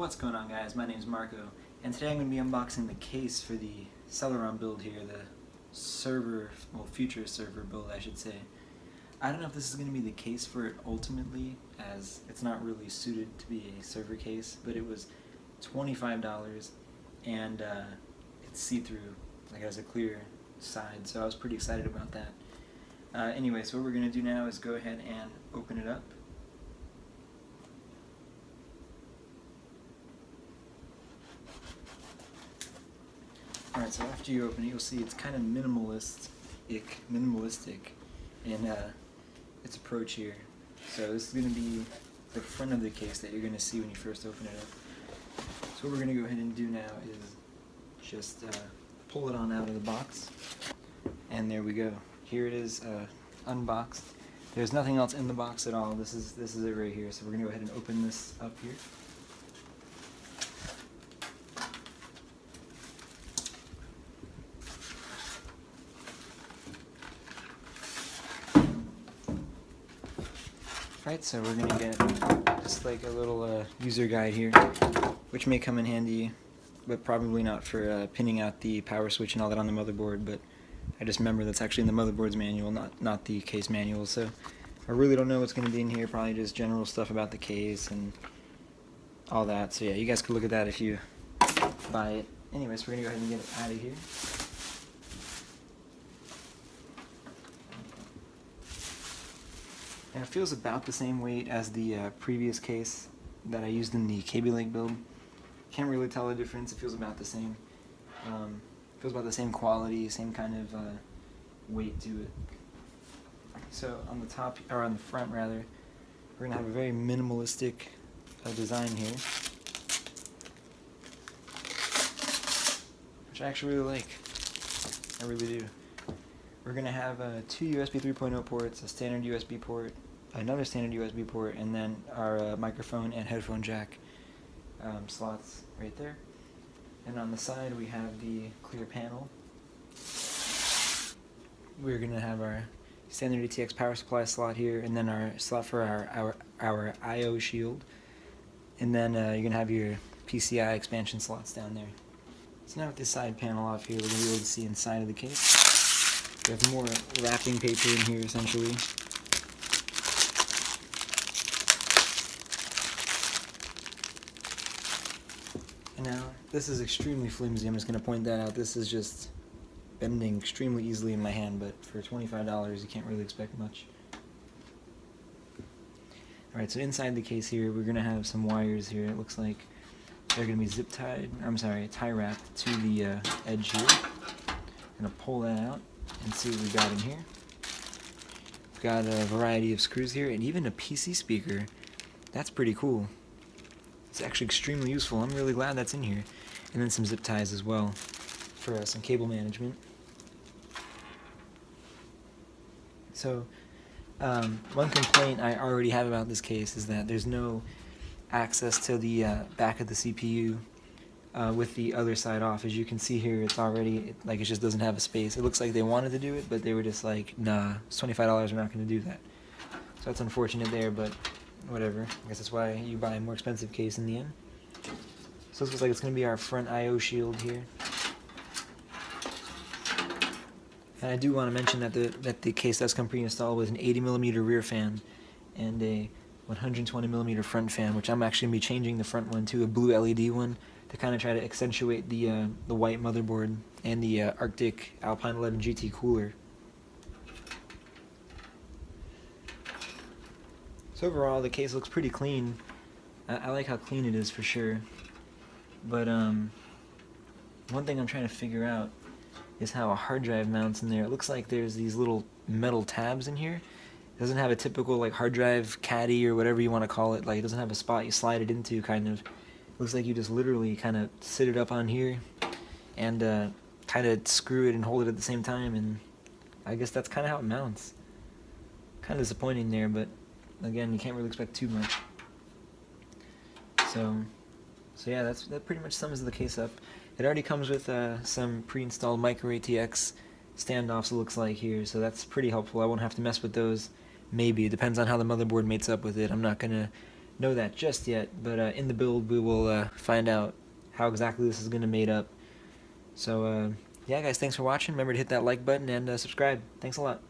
What's going on, guys? My name is Marco, and today I'm going to be unboxing the case for the Celeron build here, the server, well, future server build, I should say. I don't know if this is going to be the case for it ultimately, as it's not really suited to be a server case, but it was $25, and it's see-through, like it has a clear side, so I was pretty excited about that. Anyway, so what we're going to do now is go ahead and open it up. Alright, so after you open it, you'll see it's kind of minimalistic in its approach here. So this is going to be the front of the case that you're going to see when you first open it up. So what we're going to go ahead and do now is just pull it on out of the box. And there we go. Here it is, unboxed. There's nothing else in the box at all. This is it right here. So we're going to go ahead and open this up here. Right, so we're going to get just like a little user guide here, which may come in handy, but probably not for pinning out the power switch and all that on the motherboard, but I just remember that's actually in the motherboard's manual, not the case manual, so I really don't know what's going to be in here, probably just general stuff about the case and all that, so yeah, you guys could look at that if you buy it. Anyways, we're going to go ahead and get it out of here. And it feels about the same weight as the previous case that I used in the Kaby Lake build. Can't really tell the difference. It feels about the same. Feels about the same quality, same kind of weight to it. So on the top, or on the front rather, we're gonna have a very minimalistic design here, which I actually really like. I really do. We're going to have two USB 3.0 ports, a standard USB port, another standard USB port, and then our microphone and headphone jack slots right there. And on the side we have the clear panel. We're going to have our standard ATX power supply slot here, and then our slot for our I/O shield. And then you're going to have your PCI expansion slots down there. So now with this side panel off here, we're going to be able to see inside of the case. We have more wrapping paper in here, essentially. And now, this is extremely flimsy, I'm just going to point that out. This is just bending extremely easily in my hand, but for $25 you can't really expect much. Alright, so inside the case here, we're going to have some wires here. It looks like they're going to be tie wrapped to the edge here. I'm going to pull that out and see what we got in here. We've got a variety of screws here, and even a PC speaker. That's pretty cool. It's actually extremely useful. I'm really glad that's in here. And then some zip ties as well for some cable management. So, one complaint I already have about this case is that there's no access to the back of the CPU with the other side off. As you can see here, it's already, like, it just doesn't have a space. It looks like they wanted to do it, but they were just like, nah, it's $25, we're not going to do that. So that's unfortunate there, but whatever. I guess that's why you buy a more expensive case in the end. So this looks like it's going to be our front I/O shield here. And I do want to mention that the case does come pre-installed with an 80mm rear fan and a 120mm front fan, which I'm actually going to be changing the front one to a blue LED one to kind of try to accentuate the white motherboard and the Arctic Alpine 11 GT cooler. So overall, the case looks pretty clean. I like how clean it is for sure. But one thing I'm trying to figure out is how a hard drive mounts in there. It looks like there's these little metal tabs in here. It doesn't have a typical like hard drive caddy or whatever you want to call it. Like, it doesn't have a spot you slide it into, kind of. Looks like you just literally kind of sit it up on here and kind of screw it and hold it at the same time, and I guess that's kind of how it mounts. Kind of disappointing there, but again, you can't really expect too much. So yeah, that pretty much sums the case up. It already comes with some pre-installed micro ATX standoffs, it looks like here, so that's pretty helpful. I won't have to mess with those. Maybe. It depends on how the motherboard mates up with it. I'm not going to know that just yet, but in the build we will find out how exactly this is going to made up. So yeah guys, thanks for watching. Remember to hit that like button and subscribe. Thanks a lot.